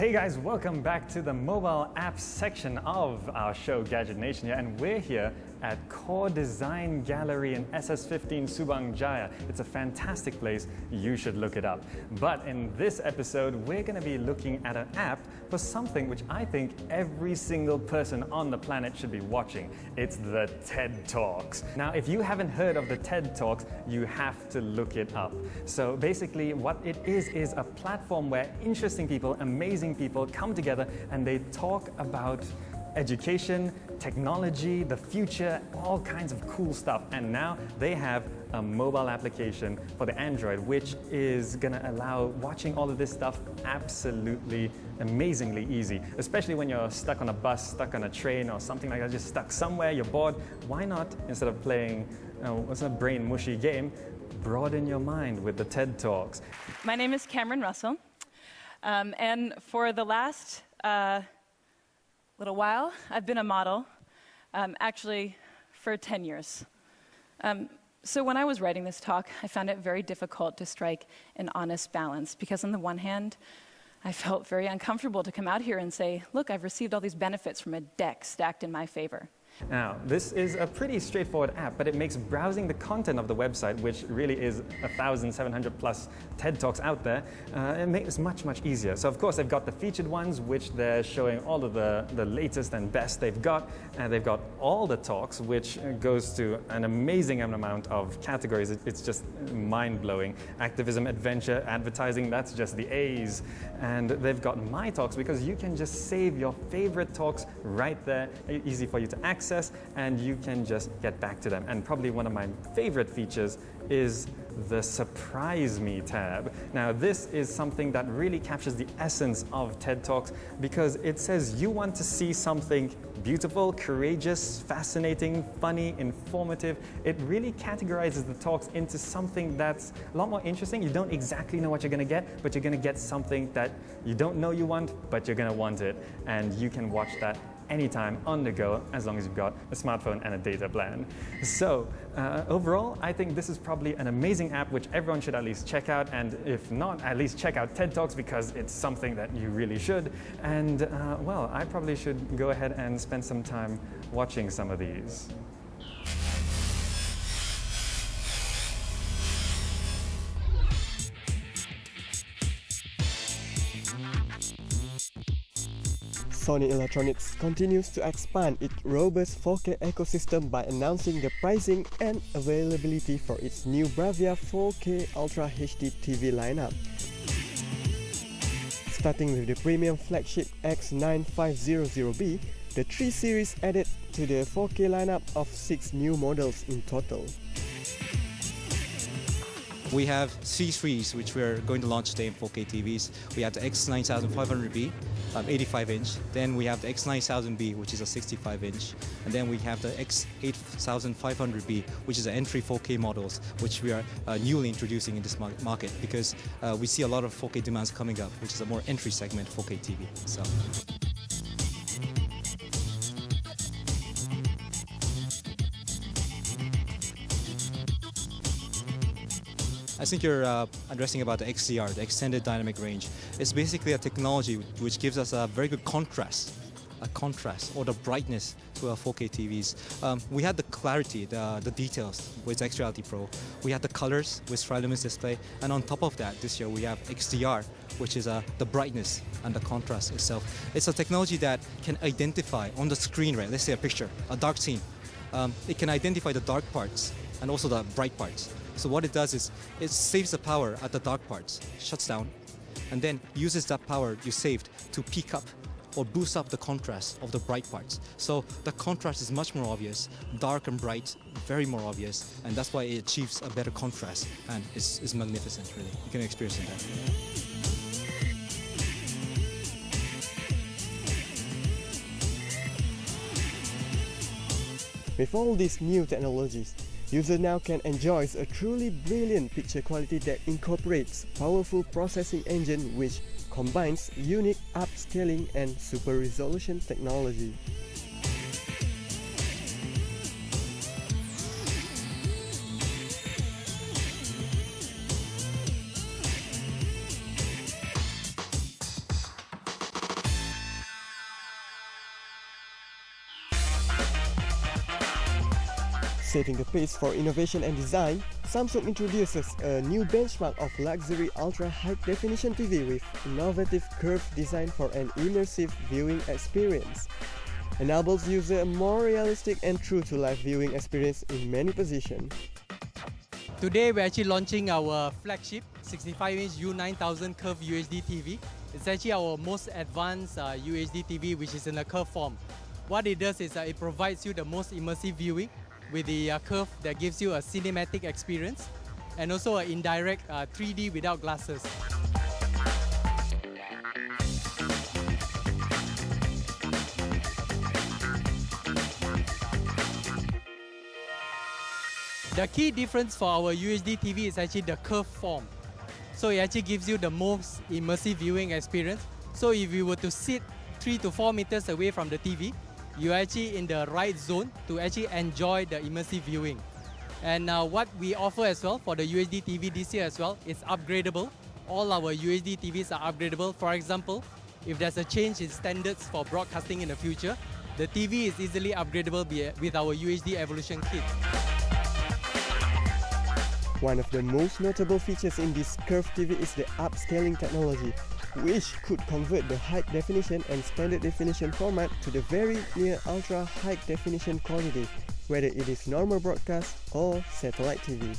Hey guys, welcome back to the mobile apps section of our show Gadget Nation here, and we're here at Core Design Gallery in SS15 Subang Jaya. It's a fantastic place, you should look it up. But in this episode, we're going to be looking at an app for something which I think every single person on the planet should be watching. It's the TED Talks. Now, if you haven't heard of the TED Talks, you have to look it up. So basically what it is a platform where interesting people, amazing people come together and they talk about education, technology, the future, all kinds of cool stuff. And now they have a mobile application for the Android, which is going to allow watching all of this stuff absolutely amazingly easy, especially when you're stuck on a bus, stuck on a train or something like that, just stuck somewhere, you're bored. Why not, instead of playing what's a brain mushy game, broaden your mind with the TED Talks. My name is Cameron Russell, and for the last little while, I've been a model, actually for 10 years. So when I was writing this talk, I found it very difficult to strike an honest balance, because on the one hand, I felt very uncomfortable to come out here and say, look, I've received all these benefits from a deck stacked in my favor. Now, this is a pretty straightforward app, but it makes browsing the content of the website, which really is 1,700 plus TED Talks out there, it makes it much easier. So of course they've got the featured ones, which they're showing all of the latest and best they've got, and they've got all the talks, which goes to an amazing amount of categories. It's just mind-blowing. Activism, adventure, advertising, that's just the A's. And they've got My Talks, because you can just save your favorite talks right there, easy for you to access, and you can just get back to them. And probably one of my favorite features is the Surprise Me tab. Now, this is something that really captures the essence of TED Talks, because it says you want to see something beautiful, courageous, fascinating, funny, informative. It really categorizes the talks into something that's a lot more interesting. You don't exactly know what you're going to get, but you're going to get something that you don't know you want, but you're going to want it. And you can watch that anytime, on the go, as long as you've got a smartphone and a data plan. So overall, I think this is probably an amazing app which everyone should at least check out, and if not, at least check out TED Talks, because it's something that you really should. And well, I probably should go ahead and spend some time watching some of these. Sony Electronics continues to expand its robust 4K ecosystem by announcing the pricing and availability for its new Bravia 4K Ultra HD TV lineup. Starting with the premium flagship X9500B, the 3 series added to the 4K lineup of 6 new models in total. We have C3s, which we're going to launch today in 4K TVs. We have the X9500B, 85-inch. Then we have the X9000B, which is a 65-inch. And then we have the X8500B, which is an entry 4K models, which we are newly introducing in this market, because we see a lot of 4K demands coming up, which is a more entry segment 4K TV. So. I think you're addressing about the XDR, the Extended Dynamic Range. It's basically a technology which gives us a very good contrast or the brightness to our 4K TVs. We had the clarity, the details with XReality Pro. We had the colors with Tri-Luminous display, and on top of that, this year we have XDR, which is the brightness and the contrast itself. It's a technology that can identify on the screen, right? Let's say a picture, a dark scene. It can identify the dark parts and also the bright parts. So what it does is it saves the power at the dark parts, shuts down, and then uses that power you saved to peak up or boost up the contrast of the bright parts. So the contrast is much more obvious, dark and bright, very more obvious, and that's why it achieves a better contrast, and it's magnificent, really. You can experience it there. With all these new technologies, users now can enjoy a truly brilliant picture quality that incorporates powerful processing engine which combines unique upscaling and super resolution technology. Setting the pace for innovation and design, Samsung introduces a new benchmark of luxury ultra-high-definition TV with innovative curved design for an immersive viewing experience. Enables user a more realistic and true-to-life viewing experience in many positions. Today we're actually launching our flagship 65-inch U9000 curved UHD TV. It's actually our most advanced UHD TV, which is in a curved form. What it does is it provides you the most immersive viewing with the curve that gives you a cinematic experience and also an indirect 3D without glasses. The key difference for our UHD TV is actually the curved form. So it actually gives you the most immersive viewing experience. So if you were to sit 3 to 4 meters away from the TV, you're actually in the right zone to actually enjoy the immersive viewing. And what we offer as well for the UHD TV this year as well is upgradable. All our UHD TVs are upgradable. For example, if there's a change in standards for broadcasting in the future, the TV is easily upgradable with our UHD Evolution Kit. One of the most notable features in this curved TV is the upscaling technology, which could convert the high definition and standard definition format to the very near ultra high definition quality, whether it is normal broadcast or satellite TV.